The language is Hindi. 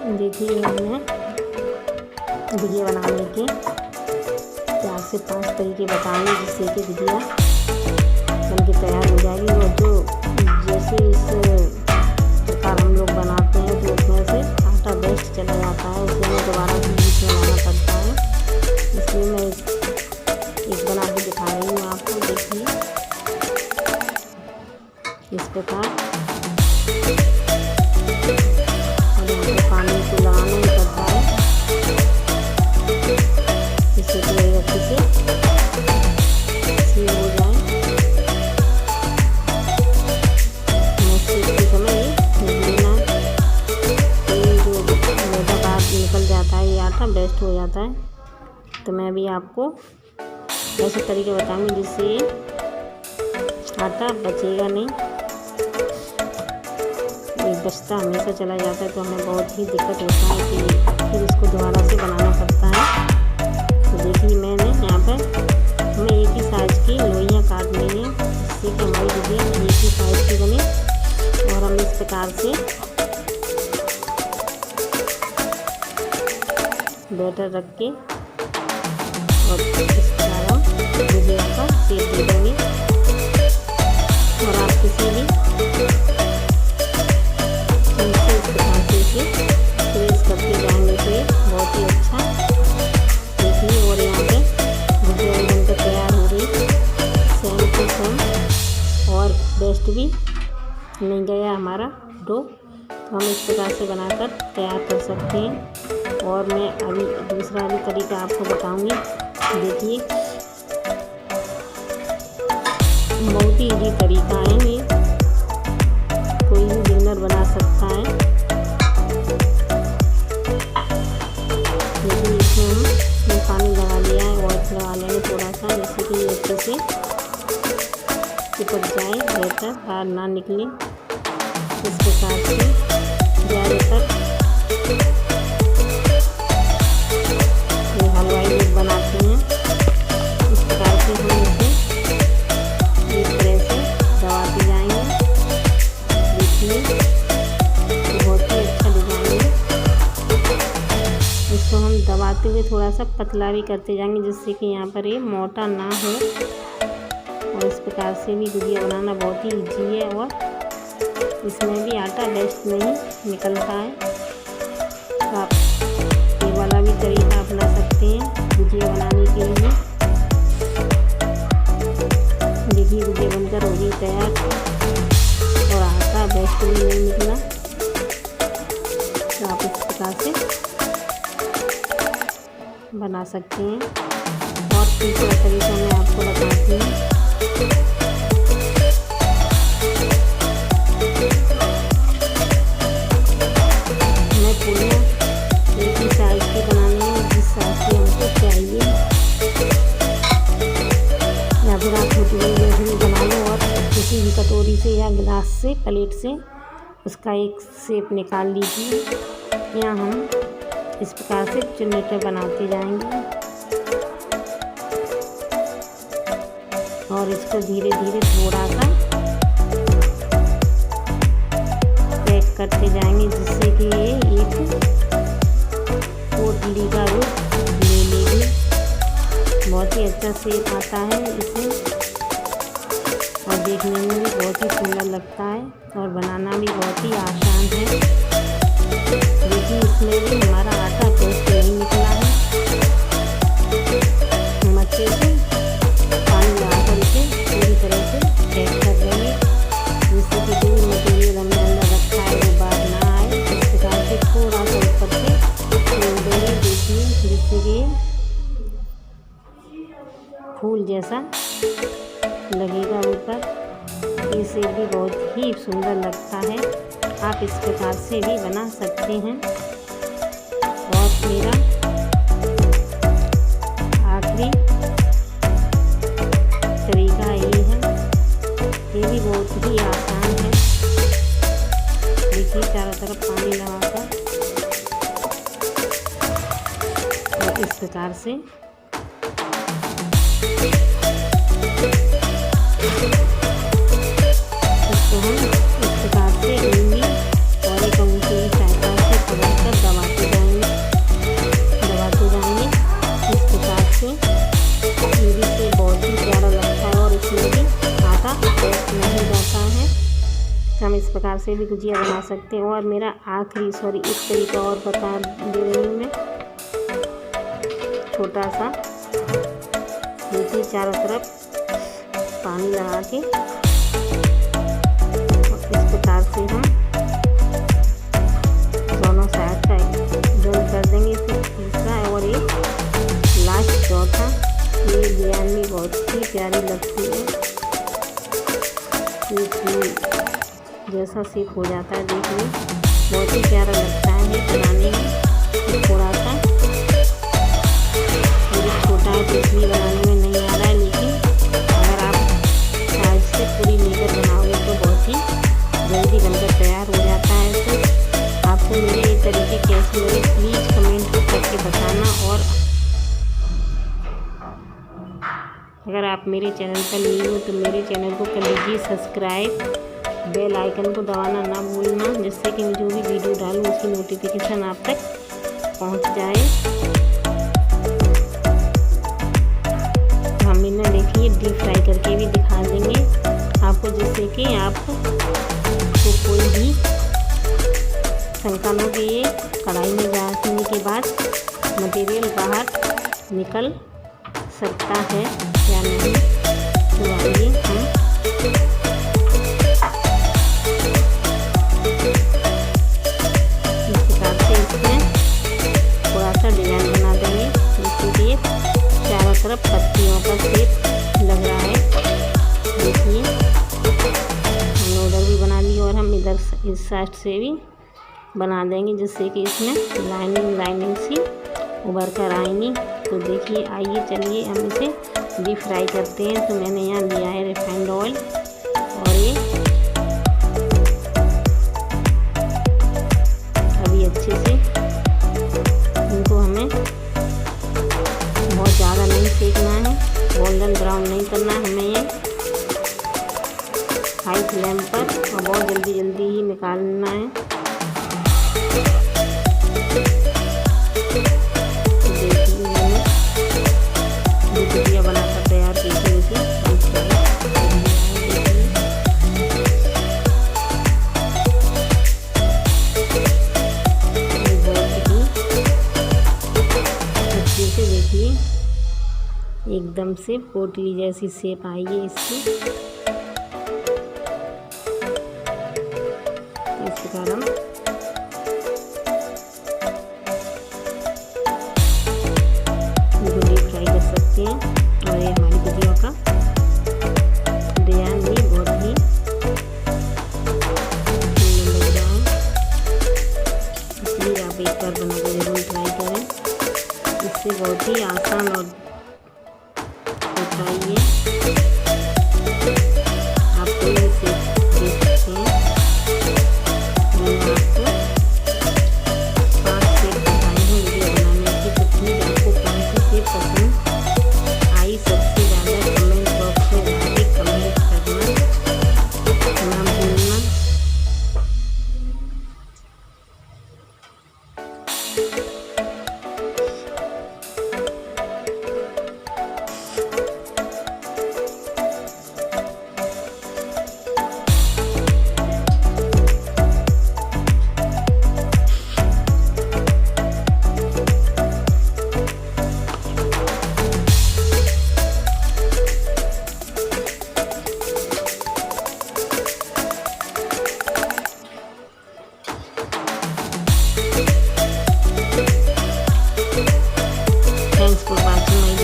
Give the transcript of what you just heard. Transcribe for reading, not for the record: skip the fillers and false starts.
देखिए हमने गुजिया बनाने के 4 से 5 तरीके बताएंगे जिससे कि गुजिया बनके तैयार हो जाएगी। और जो जैसे इस प्रकार हम लोग बनाते हैं तो उसमें से आटा वेस्ट चला जाता है, उसमें हमें दोबारा से बीच में बनाना पड़ता है। इसलिए मैं एक बना के दिखा रही हूँ आपको। देखिए इस प्रकार पानी को लगाना ही पड़ता है, जिससे कि ये अच्छे से सील हो जाए। सीखते समय लेना ये जो मैदा बाहर निकल जाता है, ये आटा वेस्ट हो जाता है। तो मैं भी आपको ऐसे तरीके बताऊंगी जिससे ये आटा बचेगा नहीं। बचता हमेशा चला जाता है तो हमें बहुत ही दिक्कत होता है कि फिर इसको दोबारा से बनाना पड़ता है। तो देखिए मैंने यहाँ पर हमें एक ही साइज़ की लोइयाँ काट ली हैं, जिससे कि हमारी गुजिया एक ही साइज़ की बने। और हम इस प्रकार से बैटर रख के और इस प्रकार हम गुजिया का शेप दे देंगे। और आप किसी भी प्रेस करते जाएंगे तो ये बहुत ही अच्छा। देखिए और यहाँ पे गुजिया बनकर तैयार हो गई, सेम टू सेम, और बेस्ट भी नहीं गया हमारा डो। तो हम इस प्रकार से बनाकर तैयार कर सकते हैं। और मैं अभी दूसरा भी तरीका आपको बताऊंगी। देखिए बहुत ही इजी तरीका है, ये कोई भी बिगिनर बना सकता है। लेकिन इसमें हमने पानी लगा लिया है, ऑयल लगा लेंगे थोड़ा सा, जैसे कि ये अच्छे से चिपक जाए, बैटर बाहर ना निकले। इस प्रकार से ज़्यादातर ये हलवाई लोग बनाते हैं। इस प्रकार से हम इसे इस तरह से दबाते जाएंगे। देखिए बहुत ही अच्छा डिजाइन है। इसको हम दबाते हुए थोड़ा सा पतला भी करते जाएंगे, जिससे कि यहाँ पर ये मोटा ना हो। और इस प्रकार से भी गुजिया बनाना बहुत ही इजी है, और इसमें भी आटा वेस्ट नहीं निकलता है। तो आप ये वाला भी तरीका अपना सकते हैं गुजिया बनाने के लिए। देखिए गुजिया बनकर हो गई तैयार, और आटा वेस्ट भी नहीं निकला। तो आप इस प्रकार से बना सकते हैं। और तीसरा तरीका मैं आपको बताती हूँ। मैं पूरियाँ एक ही साइज़ की बनानी है, जिस साइज़ की हमको चाहिए, या फिर आप छोटी जैसे भी बना लो। और किसी भी कटोरी से या गिलास से, प्लेट से उसका एक शेप निकाल लीजिए। यहाँ हम इस प्रकार से चिमटे बनाते जाएंगे, और इसको धीरे धीरे थोड़ा सा पैक करते जाएंगे, जिससे कि ये एक पोटली का रूप ले लेगी। बहुत ही अच्छा शेप आता है इसे, और देखने में भी बहुत ही सुंदर लगता है, और बनाना भी बहुत ही आसान है। देखिए इसमें भी हमारा आटा वेस्ट नहीं निकला है। हम अच्छे से पानी लगाकर इसे पूरी तरह से पैक कर देंगे, जिससे कि जो मटेरियल हमने अंदर रखा है वो बाहर ना आए। इस प्रकार से थोड़ा सा ऊपर से खोल देंगे। देखिए जिससे कि फूल जैसा लगेगा ऊपर। ये शेप भी बहुत ही सुंदर लगता है। आप इस प्रकार से भी बना सकते हैं। और मेरा आखिरी तरीका ये है, ये भी बहुत ही आसान है। देखिए चारों तरफ पानी लगाकर और इस प्रकार से इसको हम इस प्रकार से उंगली और एक अंगूठे की सहायता से पकड़कर दबा से भी गुजिया बना सकते हैं। और मेरा आखिरी एक तरीका और बता दे रही हूँ मैं, छोटा सा। देखिए चारों तरफ पानी लगा के इस प्रकार से हम दोनों साइड का रोल कर देंगे। फिर तीसरा और एक लास्ट चौथा। ये बिरयानी बहुत ही प्यारी लगती है। जैसा शेप हो जाता है देखिए, बहुत ही प्यारा लगता है बनाने में। थोड़ा सा छोटा है तो इसलिए बनाने में नहीं आ रहा है, लेकिन अगर आप साइज से पूरी लेकर बनाओगे तो बहुत ही जल्दी बनकर तैयार हो जाता है। तो आपको मेरे ये तरीके कैसे लगे प्लीज़ कमेंट करके बताना। और अगर आप मेरे चैनल पर नए हो तो मेरे चैनल को कर लीजिए सब्सक्राइब, बेल आइकन को दबाना ना भूलना, जिससे कि मैं जो भी वीडियो डालूँ उसकी नोटिफिकेशन आप तक पहुंच जाए। हम इन्हें देखिए डीप फ्राई करके भी दिखा देंगे आपको, जिससे कि आपको कोई भी शंका न हो कि ये कढ़ाई में डालने के बाद मटेरियल बाहर निकल सकता है या नहीं। तो आइए हम इस प्रकार से इसमें थोड़ा सा डिजाइन बना देंगे, जिसके लिए चारों तरफ पत्तियों का शेप लग रहा है। देखिए हमने उधर भी बना ली और हम इधर इस साइड से भी बना देंगे, जिससे कि इसमें लाइनिंग सी उभर कर आएंगी। तो देखिए आइए चलिए हम इसे डीप फ्राई करते हैं। तो मैंने यहाँ लिया है रिफाइंड ऑयल, और ये अभी अच्छे से इनको हमें बहुत ज़्यादा नहीं सेकना है, गोल्डन ब्राउन नहीं करना है हमें ये, हाई फ्लेम पर, और बहुत जल्दी ही निकालना है। गुजिया बनाकर तैयार कीजिए उसे। अच्छे से देखिए एकदम से पोटली जैसी शेप आई है इसकी। इस प्रकार हम डीप फ्राई कर सकते हैं। और ये हमारी गुजिया का डिजाइन भी बहुत ही सुंदर लग रहा है, इसलिए आप एक बार बना कर जरूर ट्राई करें। इससे बहुत ही आसान और होता है ये, आप कोई भी शेप दे सकते हैं। मैंने आपको 5 शेप बताई हैं वीडियो बनाने की, तो प्लीज़ आपको कौन सी शेप पसंद आई सबसे ज़्यादा कमेंट बॉक्स में जाके कमेंट करना ना भूलना। Thanks for watching my